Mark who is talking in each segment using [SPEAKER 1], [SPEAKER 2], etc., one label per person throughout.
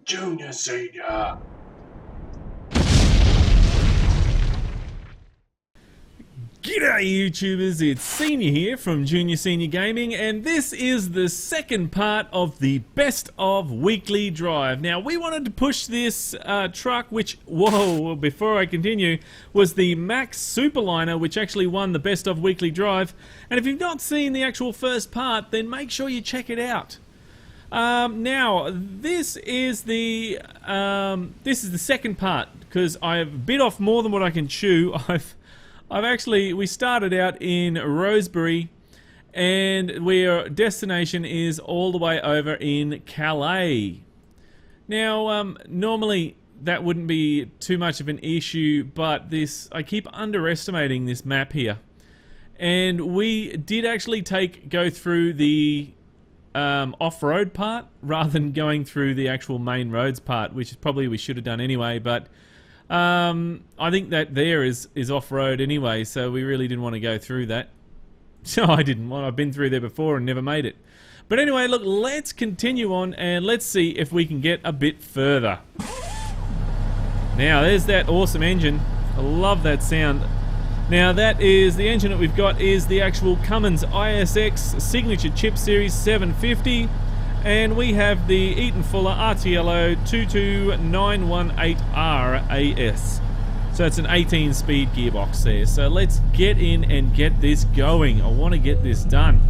[SPEAKER 1] Junior Senior.
[SPEAKER 2] G'day YouTubers, it's Senior here from Junior Senior Gaming, and this is the second part of the Best of Weekly Drive. Now, we wanted to push this truck, which, before I continue, was the MACK Superliner, which actually won the Best of Weekly Drive. And if you've not seen the actual first part, then make sure you check it out. Now, this is the second part, because I've bit off more than what I can chew. We started out in Rosebery, and our destination is all the way over in Calais. Now, normally that wouldn't be too much of an issue, but I keep underestimating this map here. And we did actually go through the off-road part rather than going through the actual main roads part, which is probably we should have done anyway, but I think that there is off-road anyway, so we really didn't want to go through that. So I didn't want. I've been through there before and never made it. But anyway, look, let's continue on and let's see if we can get a bit further. Now, there's that awesome engine. I love that sound. Now, that is the engine that we've got is the actual Cummins ISX Signature Chip Series 750. And we have the Eaton Fuller RTLO 22918R AS. So it's an 18-speed gearbox there. So let's get in and get this going. I want to get this done.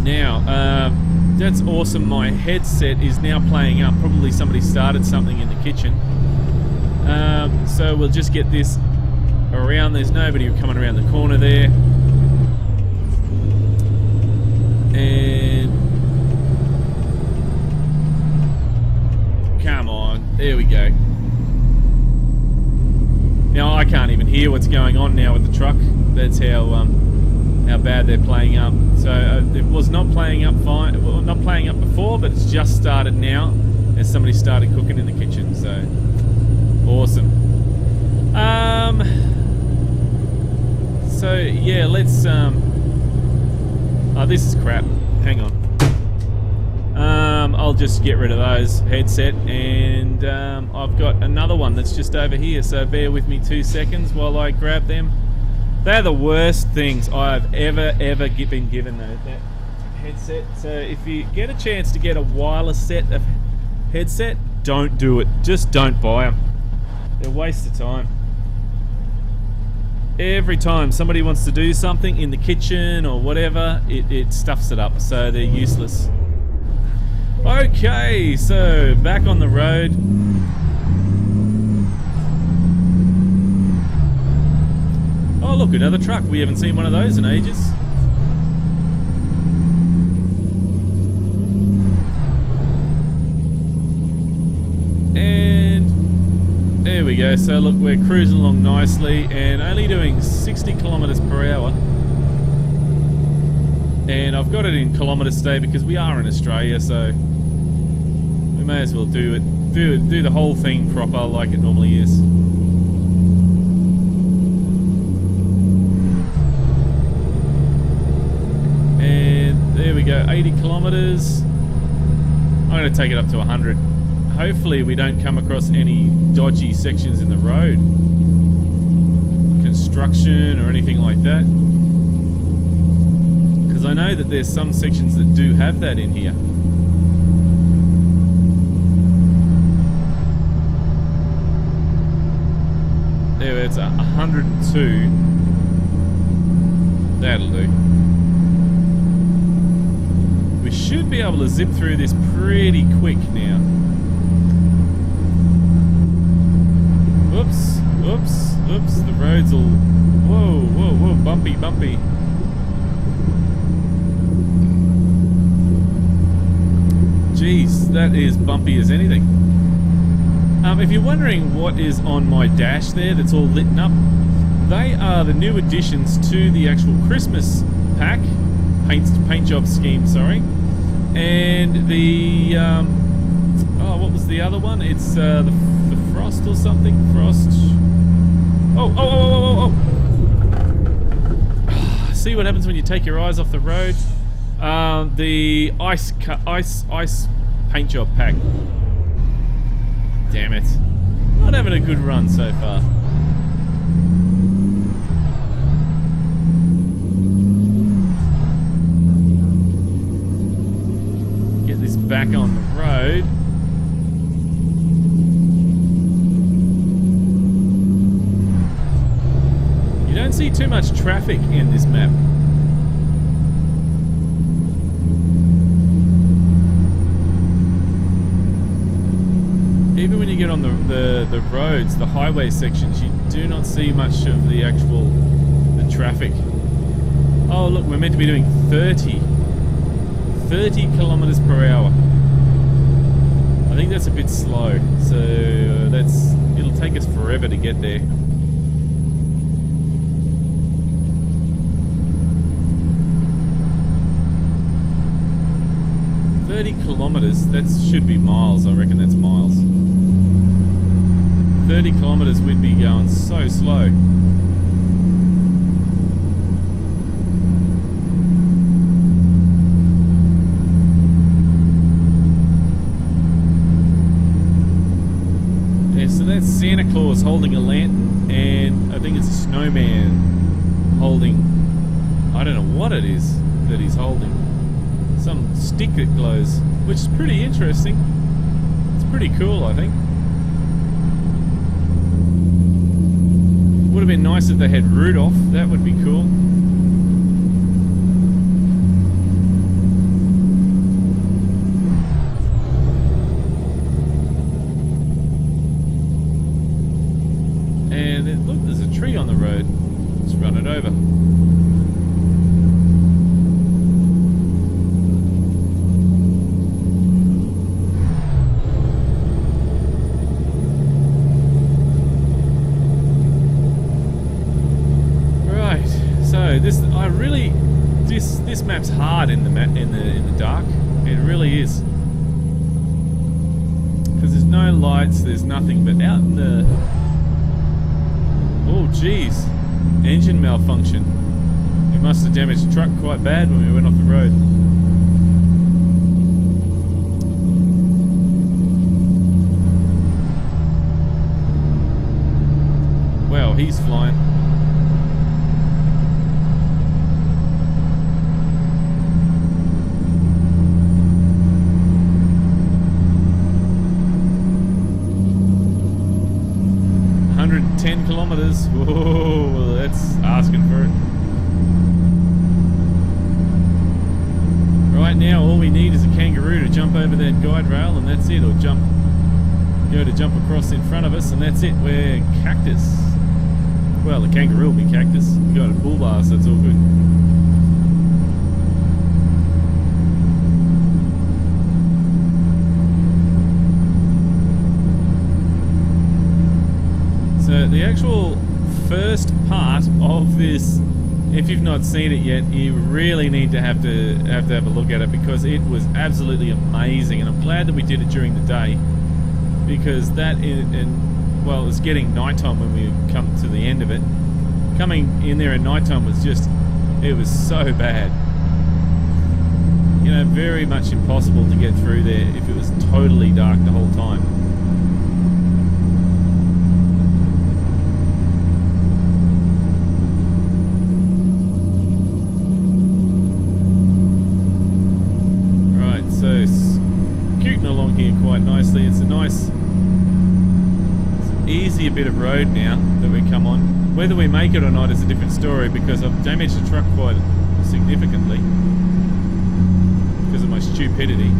[SPEAKER 2] Now, that's awesome. My headset is now playing up. Probably somebody started something in the kitchen. So we'll just get this around. There's nobody coming around the corner there. And come on, there we go. Now I can't even hear what's going on now with the truck. That's how bad they're playing up. So it was not playing up fine. Well, not playing up before, but it's just started now as somebody started cooking in the kitchen. So awesome. So yeah, let's oh, this is crap. Hang on. I'll just get rid of those headset, and I've got another one that's just over here, so bear with me 2 seconds while I grab them. They're the worst things I've ever been given, though, that headset. So if you get a chance to get a wireless set of headset, don't do it. Just don't buy them. They're a waste of time. Every time somebody wants to do something in the kitchen or whatever, it stuffs it up, so they're useless. Okay, so back on the road. Oh look, another truck. We haven't seen one of those in ages. And there we go. So look, we're cruising along nicely and only doing 60 kilometers per hour. And I've got it in kilometers today because we are in Australia, so we may as well do the whole thing proper like it normally is. And there we go, 80 kilometers. I'm going to take it up to 100. Hopefully we don't come across any dodgy sections in the road, construction or anything like that, because I know that there's some sections that do have that in here. There, it's 102. That'll do. We should be able to zip through this pretty quick now. Oops, the road's all, whoa, bumpy. Jeez, that is bumpy as anything. If you're wondering what is on my dash there that's all lit up, they are the new additions to the actual Christmas pack, paint job scheme, sorry. And the, what was the other one? It's the Frost or something? Frost. Oh. See what happens when you take your eyes off the road? The ice paint job pack. Damn it. Not having a good run so far. Get this back on the road. You don't see too much traffic in this map. Even when you get on the roads, the highway sections, you do not see much of the traffic. Oh look, we're meant to be doing 30 kilometers per hour. I think that's a bit slow, so it'll take us forever to get there. Kilometers, that should be miles. I reckon that's miles. 30 kilometers we'd be going so slow. Yeah, so that's Santa Claus holding a lantern, and I think it's a snowman holding, I don't know what it is that he's holding. Some stick that glows, which is pretty interesting. It's pretty cool, I think. Would have been nice if they had Rudolph. That would be cool. And then, look, there's a tree on the road. Let's run it over. This map's hard in the dark. It really is, because there's no lights, there's nothing. But out in the, oh geez, engine malfunction. We must have damaged the truck quite bad when we went off the road. Well, he's flying. Kilometers. Whoa, that's asking for it. Right now, all we need is a kangaroo to jump over that guide rail, and that's it. Or jump across in front of us, and that's it. We're cactus. Well, the kangaroo will be cactus. We got a bull bar, so it's all good. So the actual first part of this, if you've not seen it yet, you really need to have a look at it, because it was absolutely amazing, and I'm glad that we did it during the day, because well, it was getting nighttime when we come to the end of it. Coming in there at nighttime was just, it was so bad. You know, very much impossible to get through there if it was totally dark the whole time. So scooting along here quite nicely. It's a nice, easier bit of road now that we come on. Whether we make it or not is a different story, because I've damaged the truck quite significantly because of my stupidity.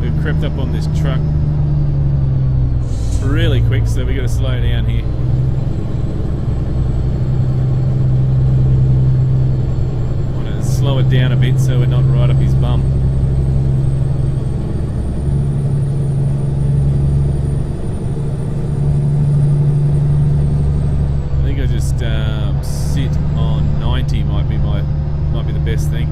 [SPEAKER 2] We've crept up on this truck really quick, so we got to slow down here. Want to slow it down a bit so we're not right up his bum. I think I just sit on 90 might be the best thing.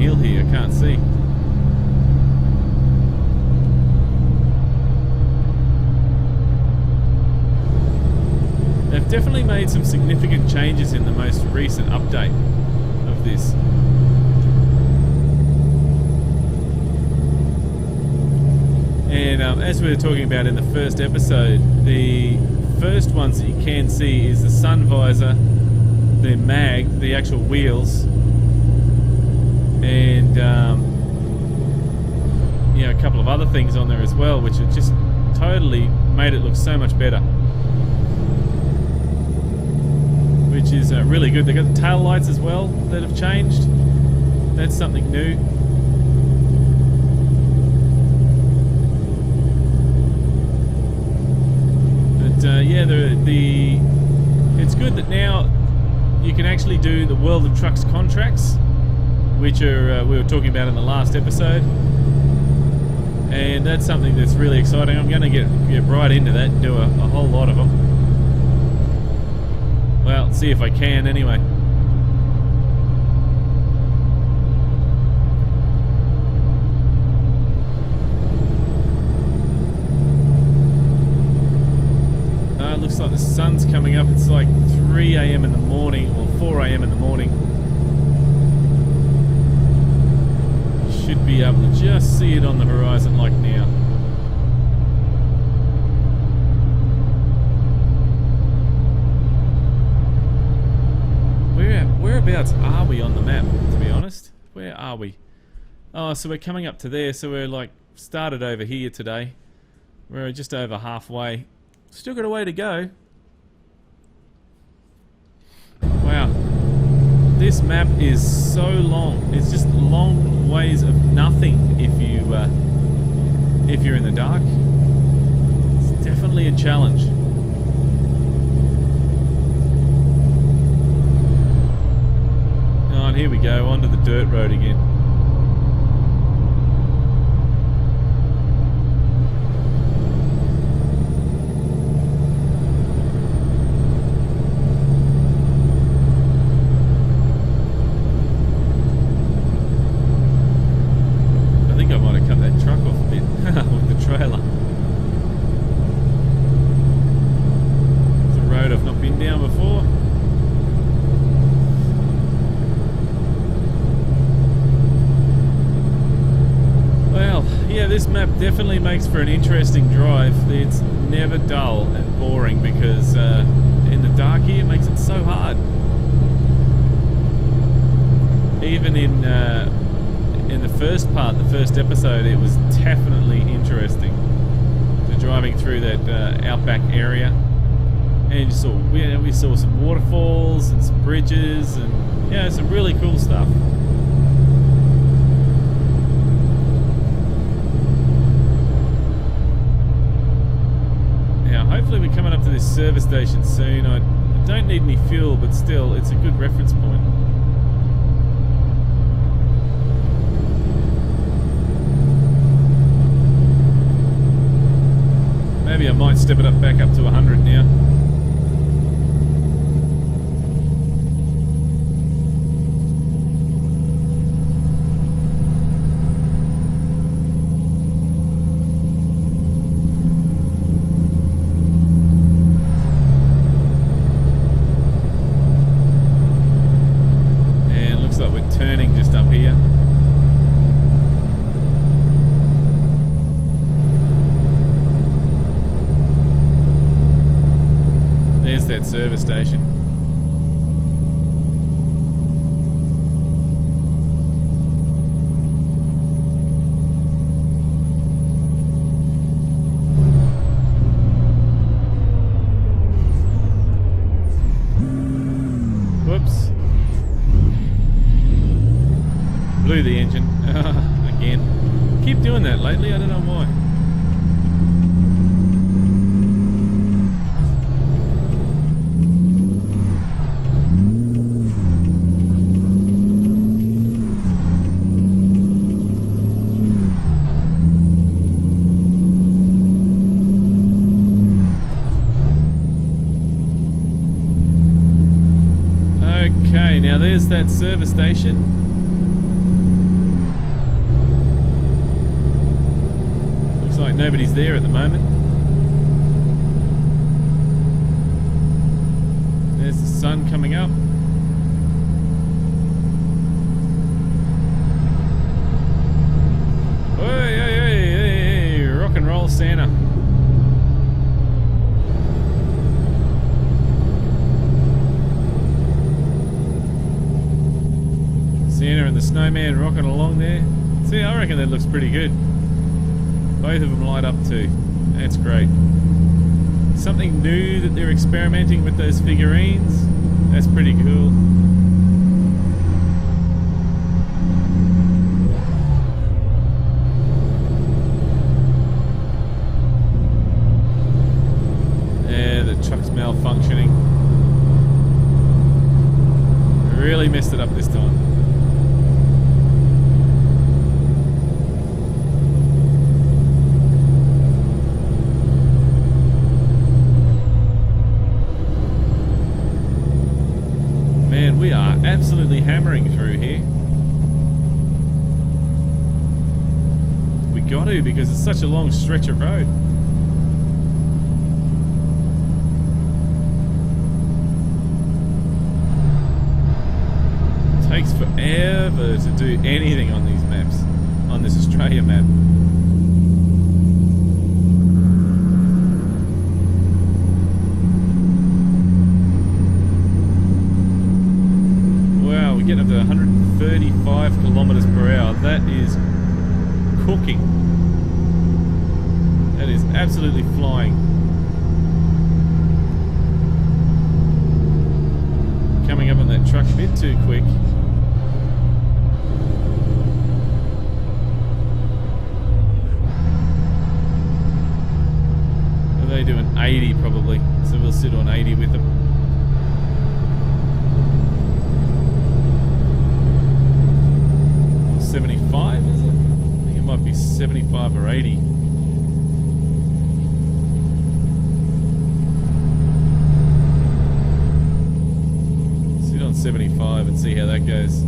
[SPEAKER 2] hill here, I can't see. They've definitely made some significant changes in the most recent update of this. And as we were talking about in the first episode, the first ones that you can see is the sun visor, the mag, the actual wheels, and you know, a couple of other things on there as well, which have just totally made it look so much better. Which is really good. They've got the tail lights as well that have changed. That's something new. Yeah, it's good that now you can actually do the World of Trucks contracts, which are we were talking about in the last episode, and that's something that's really exciting. I'm going to get right into that and do a whole lot of them. Well, see if I can anyway. Looks like the sun's coming up. It's like 3 a.m. in the morning, or 4 a.m. in the morning. Should be able to just see it on the horizon like now. Whereabouts are we on the map, to be honest? Where are we? Oh, so we're coming up to there, so we're like started over here today. We're just over halfway. Still got a way to go. Wow. This map is so long. It's just long ways of nothing if you're in the dark. It's definitely a challenge. Oh, and here we go, onto the dirt road again. This map definitely makes for an interesting drive. It's never dull and boring because in the dark here it makes it so hard. Even in the first part, the first episode, it was definitely interesting. So driving through that outback area, and we saw some waterfalls and some bridges, and yeah, some really cool stuff. Hopefully we're coming up to this service station soon. I don't need any fuel, but still, it's a good reference point. Maybe I might step it up back up to 100 now. Turning just up here. There's that service station. Whoops. Blew the engine again. Keep doing that lately, I don't know why. Okay, now there's that service station. like nobody's there at the moment. There's the sun coming up. Hey, hey, hey, hey, rock and roll Santa. Santa and the snowman rocking along there. See, I reckon that looks pretty good. Both of them light up too. That's great. Something new that they're experimenting with those figurines. That's pretty cool. Yeah, the truck's malfunctioning. Really messed it up this time. Man, we are absolutely hammering through here. We got to, because it's such a long stretch of road. It takes forever to do anything on these maps, on this Australia map. We're getting up to 135 kilometers per hour. That is cooking. That is absolutely flying. Coming up on that truck a bit too quick. Are they doing 80 probably? So we'll sit on 80 with them. Is it? I think it might be 75 or 80. Sit on 75 and see how that goes.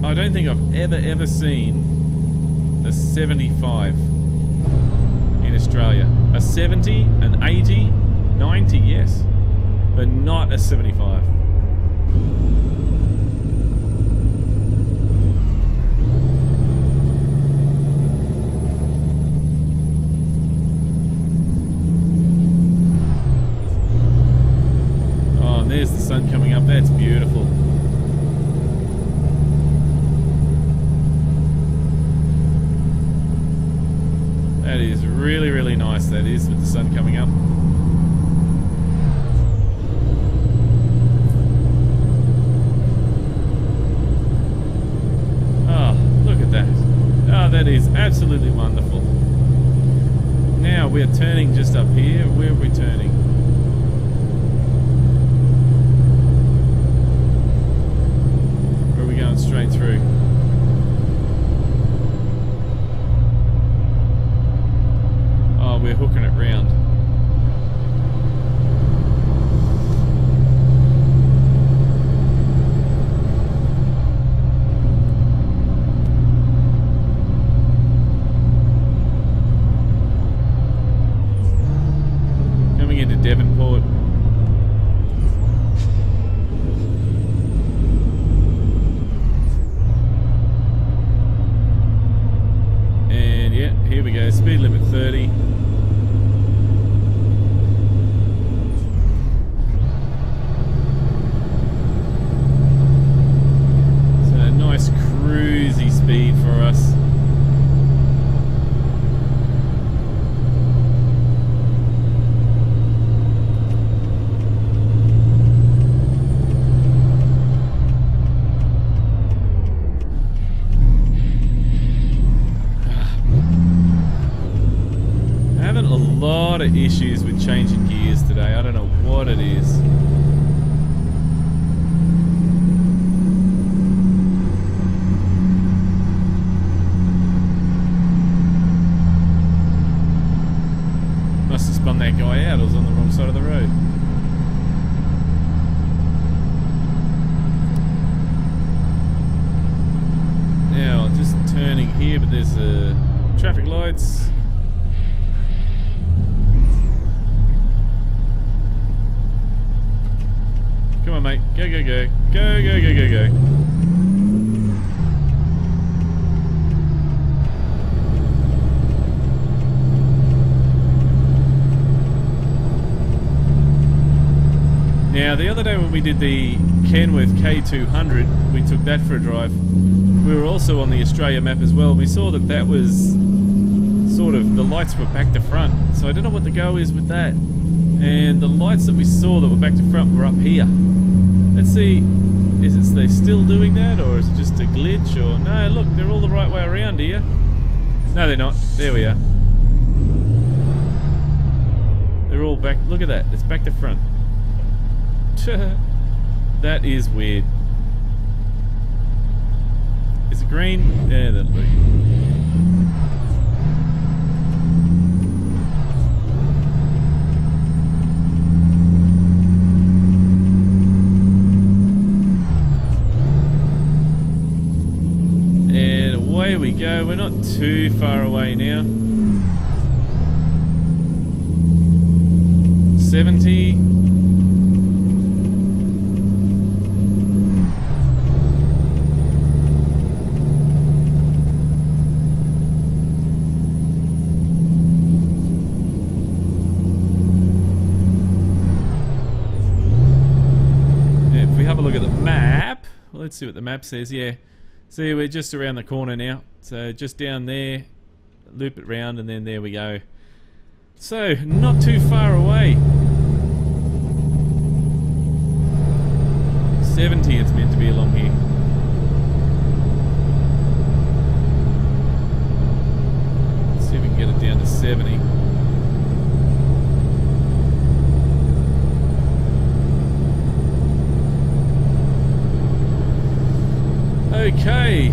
[SPEAKER 2] I don't think I've ever seen a 75 in Australia. A 70, an 80, 90, yes. But not a 75. Oh, and there's the sun coming up. That's beautiful. That is really, really nice, that is, with the sun coming up. That is absolutely wonderful. Now we're turning just up here. Where are we turning? Or are we going straight through? Oh, we're hooking it round. Devonport. And yeah, here we go. Speed limit 30. So a nice cruisy speed for us. Lot of issues with changing gears today. I don't know what it is. Must have spun that guy out. I was on the wrong side of the road. turning here, but there's traffic lights. Come on, mate. Go, go, go. Go, go, go, go, go. Now, the other day when we did the Kenworth K200, we took that for a drive. We were also on the Australia map as well. We saw that that was sort of, the lights were back to front. So I don't know what the go is with that. And the lights that we saw that were back to front were up here. Let's see, is it they still doing that, or is it just a glitch? Or no, look, they're all the right way around here. No, they're not. There we are. They're all back. Look at that. It's back to front. That is weird. Is it green? Yeah, that'll do. And away we go. We're not too far away now. 70. Look at the map. Well, let's see what the map says. Yeah, see, we're just around the corner now, so just down there, loop it round, and then there we go. So not too far away. 70 it's meant to be along here. Let's see if we can get it down to 70. Okay,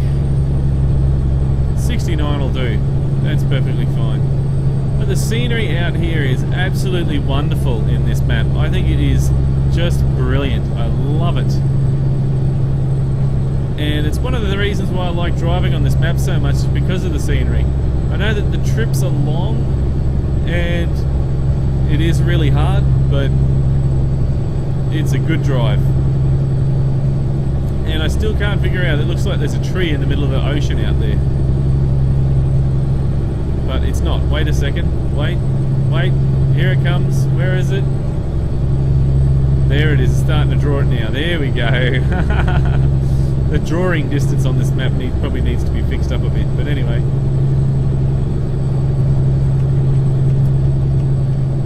[SPEAKER 2] 69 will do. That's perfectly fine. But the scenery out here is absolutely wonderful in this map. I think it is just brilliant. I love it. And it's one of the reasons why I like driving on this map so much, is because of the scenery. I know that the trips are long and it is really hard, but it's a good drive. And I still can't figure out, it looks like there's a tree in the middle of the ocean out there. But it's not. Wait a second. Wait. Wait. Here it comes. Where is it? There it is. It's starting to draw it now. There we go. The drawing distance on this map probably needs to be fixed up a bit. But anyway.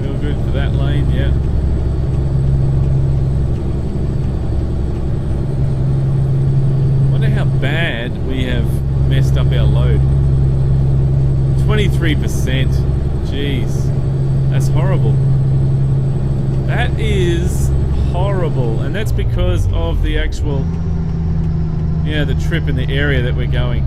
[SPEAKER 2] Real good for that lane, yeah. How bad we have messed up our load. 23%. Jeez. That's horrible. That is horrible. And that's because of the actual, the trip in the area that we're going.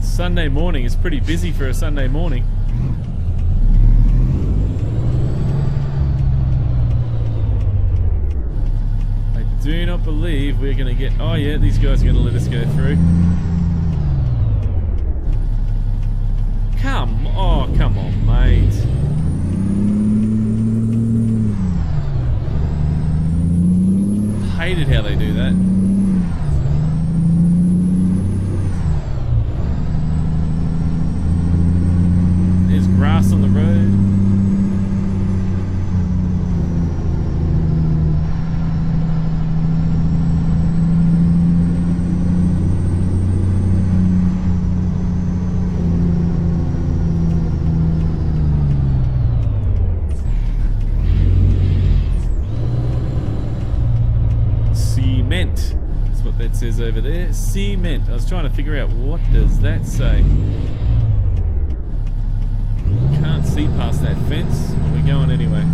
[SPEAKER 2] Sunday morning is pretty busy for a Sunday morning. Do not believe we're going to get... Oh yeah, these guys are going to let us go through. Come on, mate. Hated how they do that. There's grass on the road. That's what that says over there. Cement. I was trying to figure out what does that say. Can't see past that fence. We're going anyway.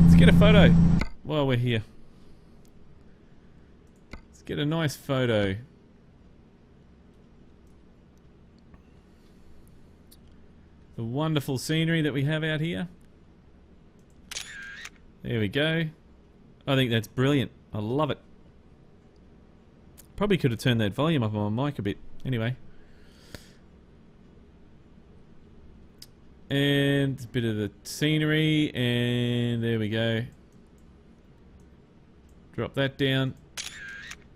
[SPEAKER 2] Let's get a photo while we're here. Let's get a nice photo. the wonderful scenery that we have out here. There we go. I think that's brilliant. I love it. Probably could have turned that volume up on my mic a bit. Anyway. And a bit of the scenery, and there we go. Drop that down.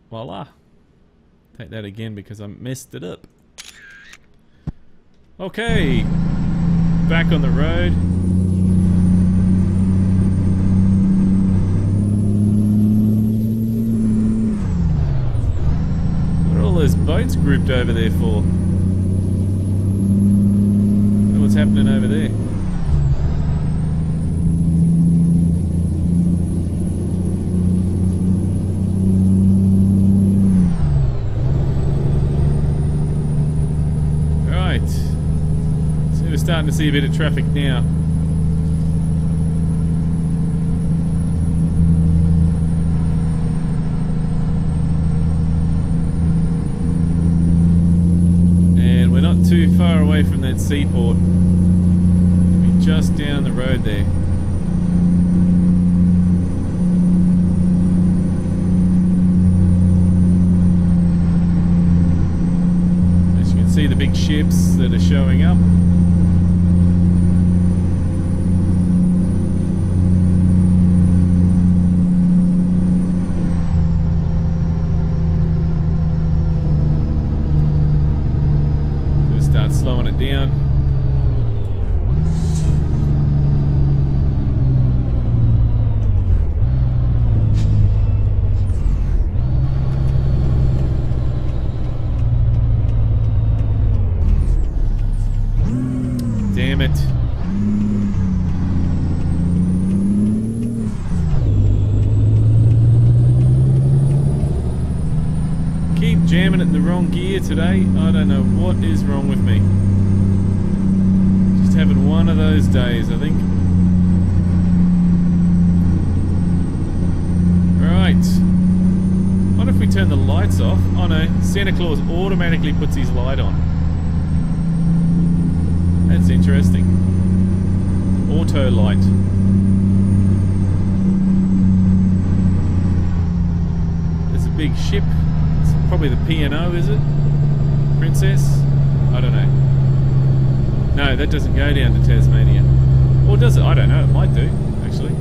[SPEAKER 2] Voila. Take that again because I messed it up. Okay. Back on the road. What are all those boats grouped over there for? What's happening over there? Right. So we're starting to see a bit of traffic now. And we're not too far away from that seaport. Just down the road there. As you can see, the big ships that are showing up. We'll start slowing it down. Damn it. Keep jamming it in the wrong gear today. I don't know what is wrong with me. Just having one of those days, I think. Right. What if we turn the lights off? Oh no, Santa Claus automatically puts his light on. That's interesting. Auto light. There's a big ship. It's probably the P&O, is it? Princess? I don't know. No, that doesn't go down to Tasmania. Or does it? I don't know. It might do, actually.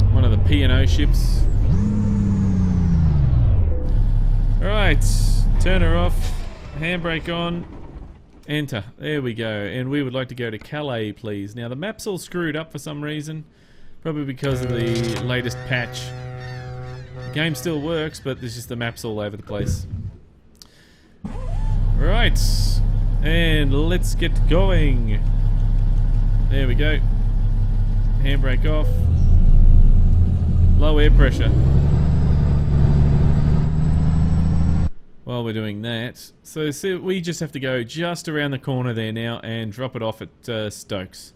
[SPEAKER 2] One of the P&O ships. Right, turn her off, handbrake on, enter. There we go. And we would like to go to Calais, please. Now the map's all screwed up for some reason, probably because of the latest patch. The game still works, but there's just the maps all over the place. Right, and let's get going. There we go. Handbrake off. Low air pressure. While we're doing that, so we just have to go just around the corner there now and drop it off at Stokes.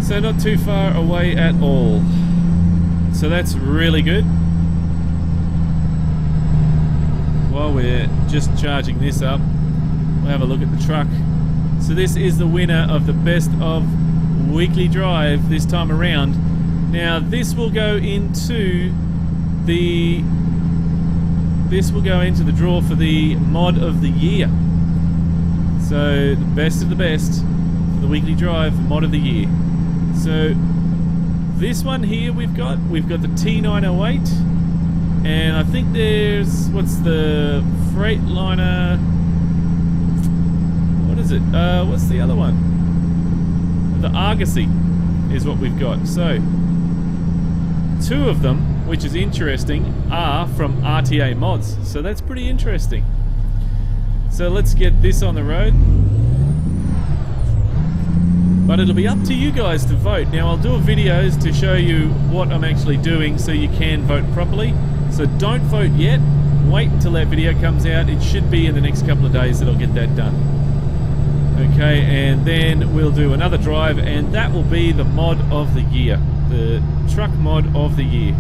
[SPEAKER 2] So not too far away at all. So that's really good. While we're just charging this up, we'll have a look at the truck. So this is the winner of the best of weekly drive this time around. Now this will go into the draw for the mod of the year. So the best of the best for the weekly drive mod of the year. So this one here we've got the T908, and I think there's, what's the Freightliner, what is it, what's the other one? The Argosy is what we've got. So two of them, which is interesting, are from RTA mods. So that's pretty interesting. So let's get this on the road. But it'll be up to you guys to vote. Now I'll do videos to show you what I'm actually doing so you can vote properly. So don't vote yet. Wait until that video comes out. It should be in the next couple of days that I'll get that done. Okay, and then we'll do another drive, and that will be the mod of the year. The truck mod of the year.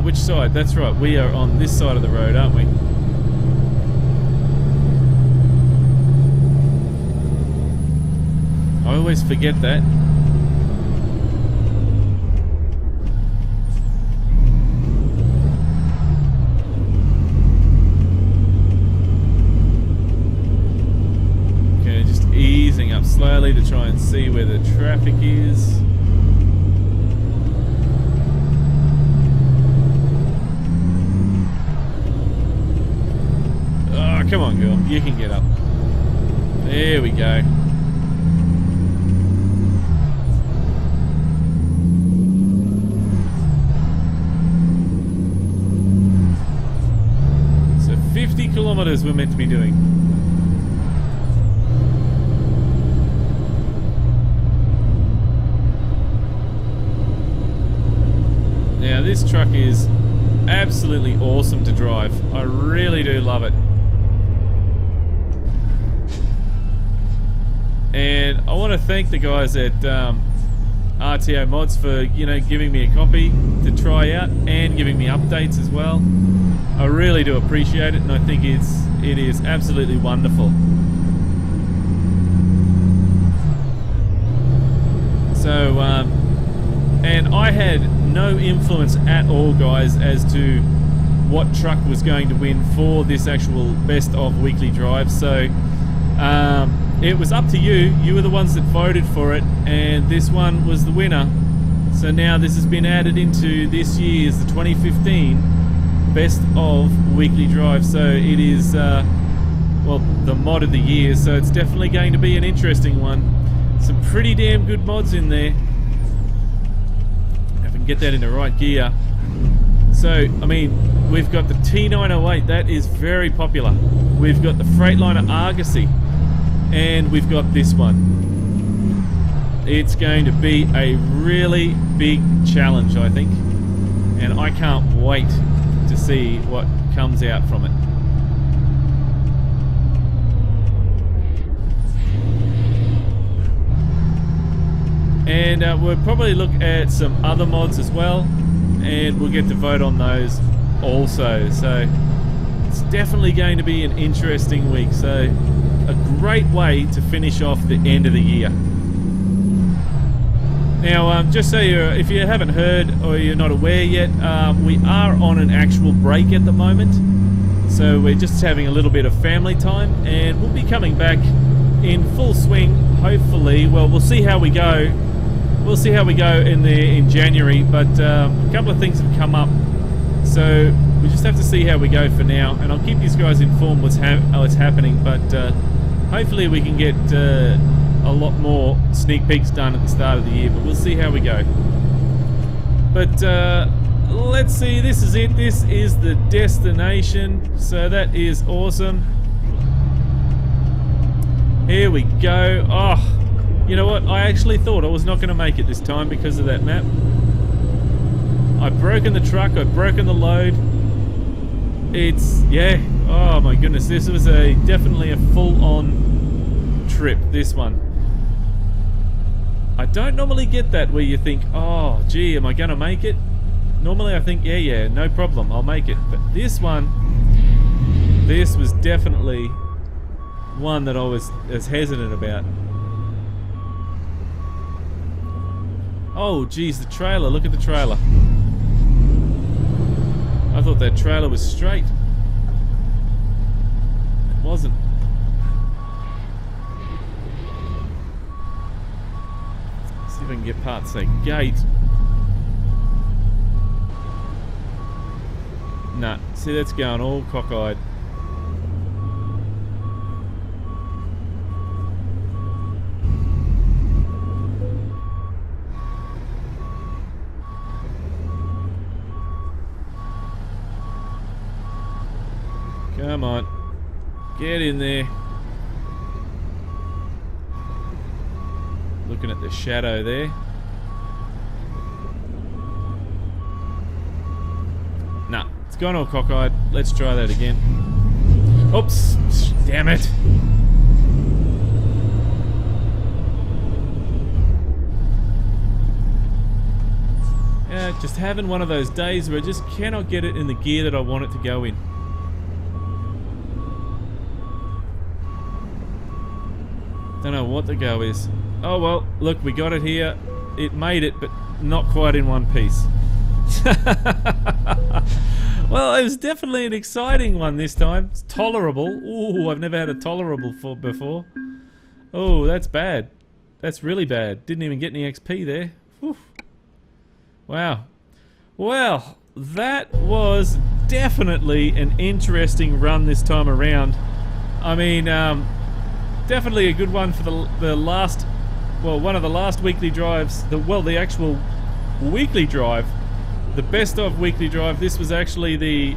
[SPEAKER 2] which side? That's right, we are on this side of the road, aren't we? I always forget that. Okay, just easing up slowly to try and see where the traffic is. Oh, come on, girl. You can get up. There we go. So 50 kilometers we're meant to be doing. Now this truck is absolutely awesome to drive. I really do love it. And I want to thank the guys at RTO Mods for, you know, giving me a copy to try out and giving me updates as well. I really do appreciate it, and I think it is absolutely wonderful. So, and I had no influence at all, guys, as to what truck was going to win for this actual best of weekly drive. So, it was up to you. You were the ones that voted for it, and this one was the winner. So now this has been added into this year's, the 2015 best of weekly drive. So it is, well, the mod of the year. So it's definitely going to be an interesting one. Some pretty damn good mods in there. If I can get that in the right gear. So, I mean, we've got the T908. That is very popular. We've got the Freightliner Argosy. And we've got this one. It's going to be a really big challenge, I think. And I can't wait to see what comes out from it. And we'll probably look at some other mods as well. And we'll get to vote on those also. So it's definitely going to be an interesting week. So a great way to finish off the end of the year. Now, just so if you haven't heard or you're not aware yet, we are on an actual break at the moment. So we're just having a little bit of family time, and we'll be coming back in full swing, hopefully. Well, we'll see how we go. We'll see how we go in January, but a couple of things have come up. So we just have to see how we go for now, and I'll keep these guys informed what's happening, but hopefully we can get a lot more sneak peeks done at the start of the year, but we'll see how we go. But let's see, this is it. This is the destination, so that is awesome. Here we go. Oh, you know what? I actually thought I was not going to make it this time because of that map. I've broken the truck, I've broken the load. It's, yeah, oh my goodness, this was definitely a full-on trip, this one. I don't normally get that where you think, oh gee, am I gonna make it? Normally I think, yeah, no problem, I'll make it. But this one, this was definitely one that I was hesitant about. Oh geez, the trailer, look at the trailer. I thought that trailer was straight. It wasn't. See if I can get past that gate. Nah, see that's going all cockeyed. Come on, get in there. Looking at the shadow there. Nah, it's gone all cockeyed. Let's try that again. Oops, damn it. just having one of those days where I just cannot get it in the gear that I want it to go in. Don't know what the go is. Oh well, look, we got it here. It made it, but not quite in one piece. Well, it was definitely an exciting one this time. It's tolerable. Ooh, I've never had a tolerable before. Oh, that's bad. That's really bad. Didn't even get any XP there. Whew. Wow. Well, that was definitely an interesting run this time around. I mean, definitely a good one for the last, well, one of the last weekly drives. The actual weekly drive. The best of weekly drive. This was actually the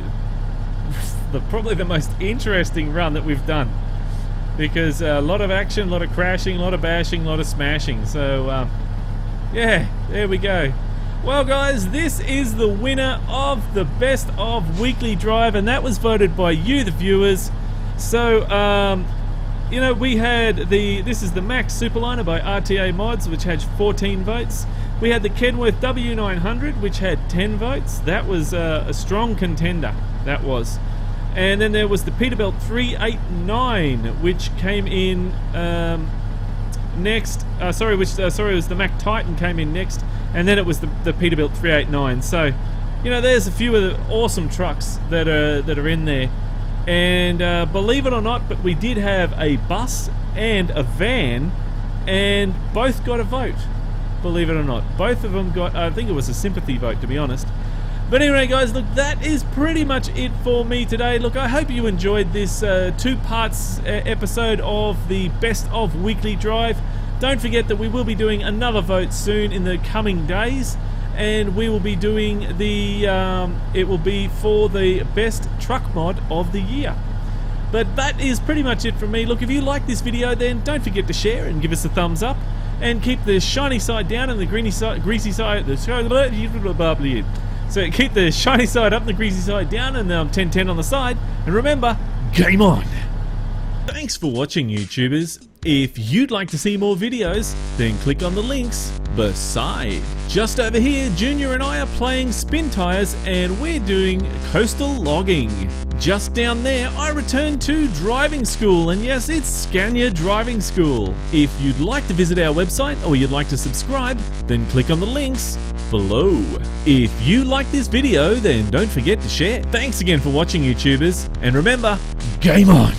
[SPEAKER 2] probably the most interesting run that we've done, because a lot of action, a lot of crashing, a lot of bashing, a lot of smashing. So yeah, there we go. Well guys, this is the winner of the best of weekly drive, and that was voted by you, the viewers. So you know, we had this is the MACK Superliner by ATS Mods, which had 14 votes. We had the Kenworth W900, which had 10 votes. That was a strong contender, that was. And then there was the Peterbilt 389, which came in next. Sorry, it was the MACK Titan came in next, and then it was the Peterbilt 389. So, you know, there's a few of the awesome trucks that are in there. And believe it or not, but we did have a bus and a van, and both got a vote. Believe it or not, both of them got, I think it was a sympathy vote, to be honest. But anyway guys, look, that is pretty much it for me today. Look, I hope you enjoyed this 2 parts episode of the best of weekly drive. Don't forget that we will be doing another vote soon in the coming days, and we will be doing the it will be for the best truck mod of the year. But that is pretty much it from me. Look, if you like this video, then don't forget to share and give us a thumbs up, and keep the shiny side down and the greasy side, so keep the shiny side up and the greasy side down, and 10-10 on the side. And remember, game on! Thanks for watching, YouTubers. If you'd like to see more videos, then click on the links beside. Just over here, Junior and I are playing spin tires, and we're doing coastal logging. Just down there, I returned to driving school, and yes, it's Scania Driving School. If you'd like to visit our website, or you'd like to subscribe, then click on the links below. If you like this video, then don't forget to share. Thanks again for watching, YouTubers, and remember, game on!